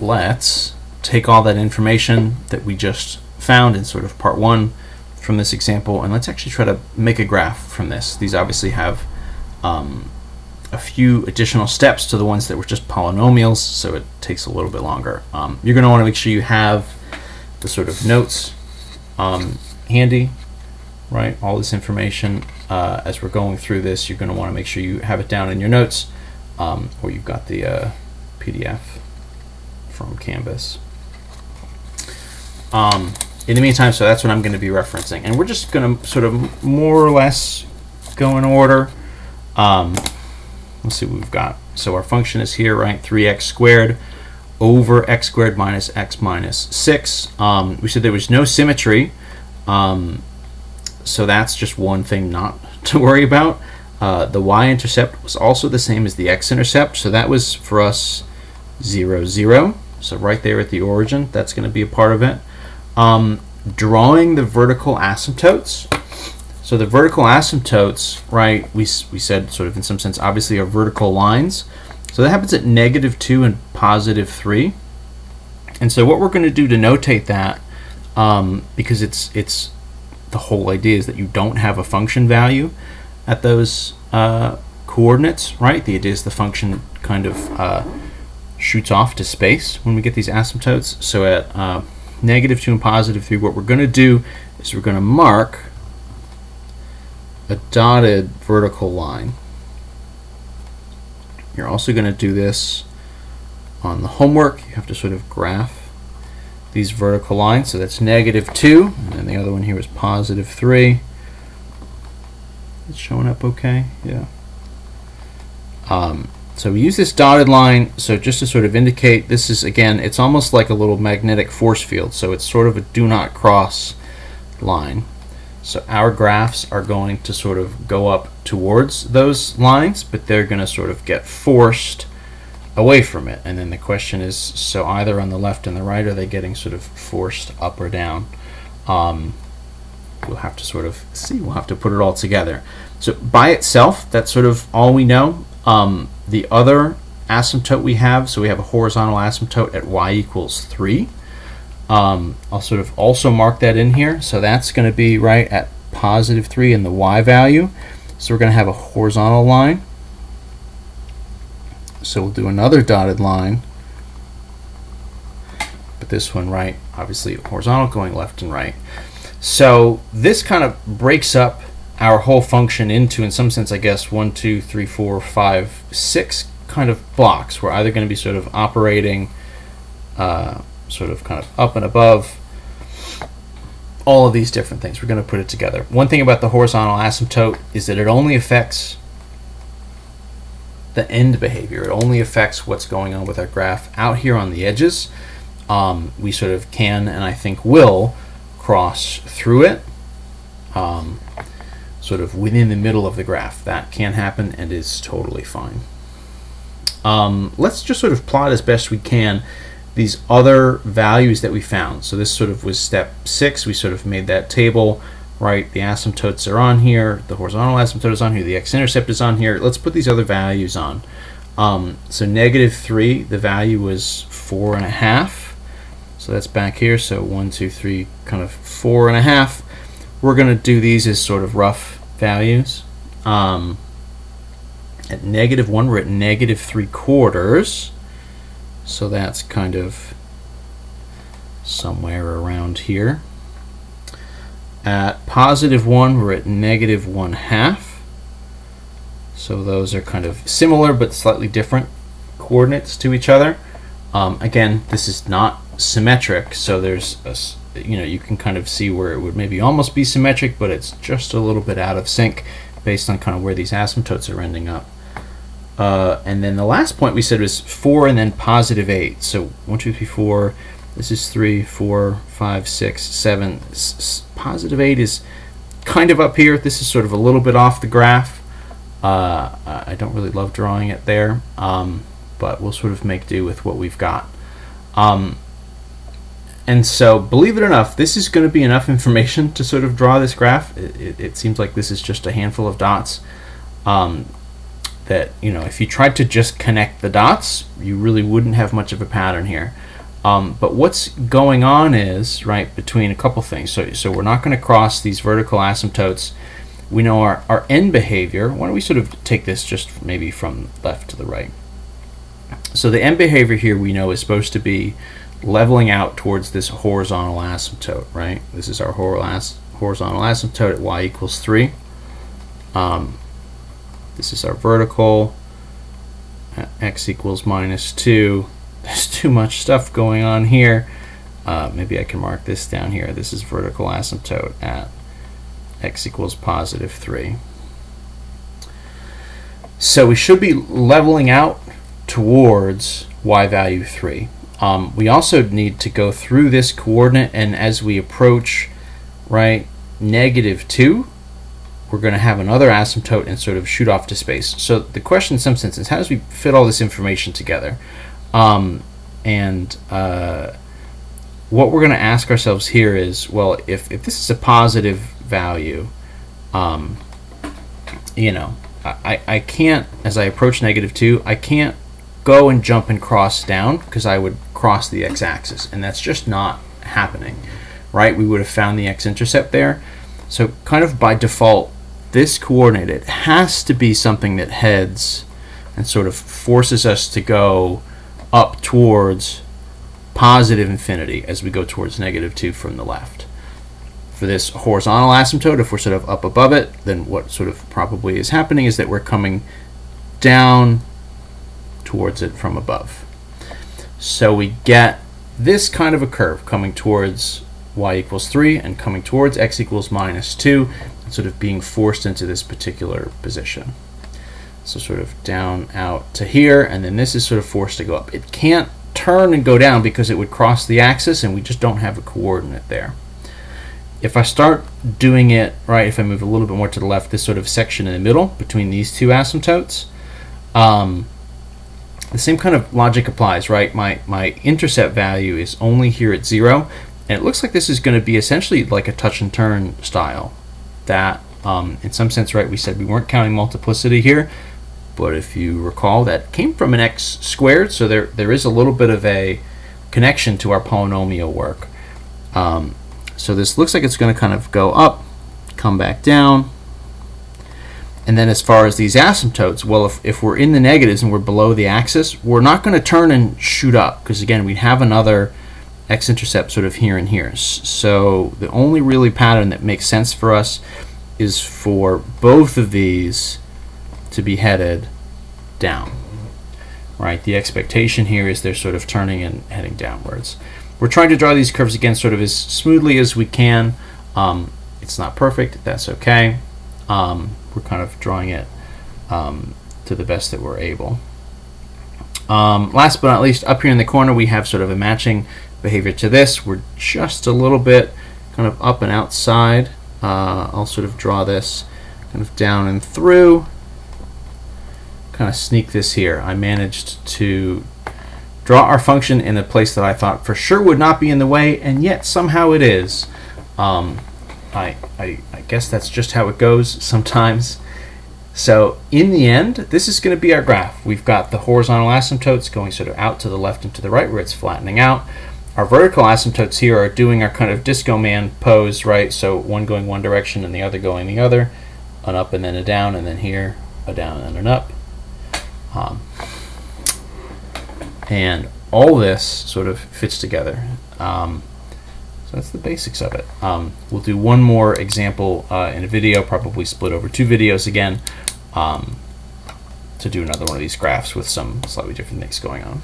let's take all that information that we just found in sort of part one from this example, and let's actually try to make a graph from this. These obviously have a few additional steps to the ones that were just polynomials, so it takes a little bit longer. You're going to want to make sure you have the sort of notes handy, right? All this information as we're going through this, you're going to want to make sure you have it down in your notes, or you've got the PDF from Canvas. In the meantime, so that's what I'm going to be referencing, and we're just going to sort of more or less go in order. Let's see what we've got. So our function is here, right? 3x squared over x squared minus x minus 6. We said there was no symmetry, so that's just one thing not to worry about. The y-intercept was also the same as the x-intercept, so that was for us 0, 0. So right there at the origin, that's going to be a part of it. Drawing the vertical asymptotes. So the vertical asymptotes, right, we said sort of in some sense obviously are vertical lines. So that happens at -2 and +3. And so what we're going to do to notate that, because it's the whole idea is that you don't have a function value at those coordinates, right? The idea is the function kind of shoots off to space when we get these asymptotes. So at -2 and +3, what we're going to do is we're going to mark a dotted vertical line. You're also going to do this on the homework. You have to sort of graph these vertical lines. So that's -2, and then the other one here is +3. It's showing up okay? Yeah. So we use this dotted line, so just to sort of indicate, this is, again, it's almost like a little magnetic force field, so it's sort of a do not cross line. So our graphs are going to sort of go up towards those lines, but they're going to sort of get forced away from it. And then the question is, so either on the left and the right, are they getting sort of forced up or down? We'll have to sort of see. We'll have to put it all together. So by itself, that's sort of all we know. The other asymptote we have, so we have a horizontal asymptote at y equals 3. I'll sort of also mark that in here. So that's going to be right at +3 in the y value. So we're going to have a horizontal line. So we'll do another dotted line. But this one, right, obviously horizontal going left and right. So this kind of breaks up our whole function into, in some sense, I guess, 1, 2, 3, 4, 5, 6 kind of blocks. We're either going to be sort of operating sort of kind of up and above, all of these different things. We're going to put it together. One thing about the horizontal asymptote is that it only affects the end behavior. It only affects what's going on with our graph out here on the edges. We sort of can, and I think will, cross through it, sort of within the middle of the graph. That can happen and is totally fine. Let's just sort of plot as best we can these other values that we found. So this sort of was step 6. We sort of made that table, right? The asymptotes are on here. The horizontal asymptote is on here. The x-intercept is on here. Let's put these other values on. So -3, the value was 4.5. So that's back here. So 1, 2, 3, kind of 4.5. We're going to do these as sort of rough values. At -1, we're at -3/4. So that's kind of somewhere around here. At +1, we're at -1/2. So those are kind of similar but slightly different coordinates to each other. Again, this is not symmetric, so there's a, you can kind of see where it would maybe almost be symmetric, but it's just a little bit out of sync based on kind of where these asymptotes are ending up. And then the last point we said was 4 and then +8. So 1, 2, 3, 4. This is 3, 4, 5, 6, 7. +8 is kind of up here. This is sort of a little bit off the graph. I don't really love drawing it there, but we'll sort of make do with what we've got. And so, believe it or not, this is going to be enough information to sort of draw this graph. It seems like this is just a handful of dots. That, if you tried to just connect the dots, you really wouldn't have much of a pattern here. But what's going on is, right, between a couple things. So we're not going to cross these vertical asymptotes. We know our end behavior. Why don't we sort of take this just maybe from left to the right? So the end behavior here we know is supposed to be leveling out towards this horizontal asymptote, right? This is our horizontal asymptote at y equals 3. This is our vertical at x equals -2. There's too much stuff going on here. Maybe I can mark this down here. This is vertical asymptote at x equals +3. So we should be leveling out towards y value 3. We also need to go through this coordinate, and as we approach, right, -2, we're going to have another asymptote and sort of shoot off to space. So the question in some sense is, how does we fit all this information together? What we're going to ask ourselves here is, well, if this is a positive value, you know, I can't, as I approach -2, I can't go and jump and cross down, because I would cross the x-axis, and that's just not happening, right? We would have found the x-intercept there. So kind of by default, this coordinate, it has to be something that heads and sort of forces us to go up towards positive infinity as we go towards -2 from the left. For this horizontal asymptote, if we're sort of up above it, then what sort of probably is happening is that we're coming down towards it from above. So we get this kind of a curve coming towards y equals 3 and coming towards x equals -2, and sort of being forced into this particular position. So sort of down out to here, and then this is sort of forced to go up. It can't turn and go down because it would cross the axis, and we just don't have a coordinate there. If I start doing it, right, if I move a little bit more to the left, this sort of section in the middle between these two asymptotes, the same kind of logic applies, right? My intercept value is only here at 0, and it looks like this is going to be essentially like a touch and turn style. That, in some sense, right, we said we weren't counting multiplicity here, but if you recall, that came from an x squared, so there is a little bit of a connection to our polynomial work. So this looks like it's going to kind of go up, come back down. And then as far as these asymptotes, well, if we're in the negatives and we're below the axis, we're not going to turn and shoot up, because again, we have another x-intercept sort of here and here. So the only really pattern that makes sense for us is for both of these to be headed down, right? The expectation here is they're sort of turning and heading downwards. We're trying to draw these curves again sort of as smoothly as we can. It's not perfect, that's okay. We're kind of drawing it to the best that we're able. Last but not least, up here in the corner we have sort of a matching behavior to this. We're just a little bit kind of up and outside. I'll sort of draw this kind of down and through, kind of sneak this here. I managed to draw our function in a place that I thought for sure would not be in the way, and yet somehow it is. I guess that's just how it goes sometimes. So in the end, this is going to be our graph. We've got the horizontal asymptotes going sort of out to the left and to the right where it's flattening out. Our vertical asymptotes here are doing our kind of disco man pose, right? So one going one direction and the other going the other, an up and then a down, and then here a down and an up. And all this sort of fits together. So that's the basics of it. We'll do one more example in a video, probably split over 2 videos again, to do another one of these graphs with some slightly different things going on.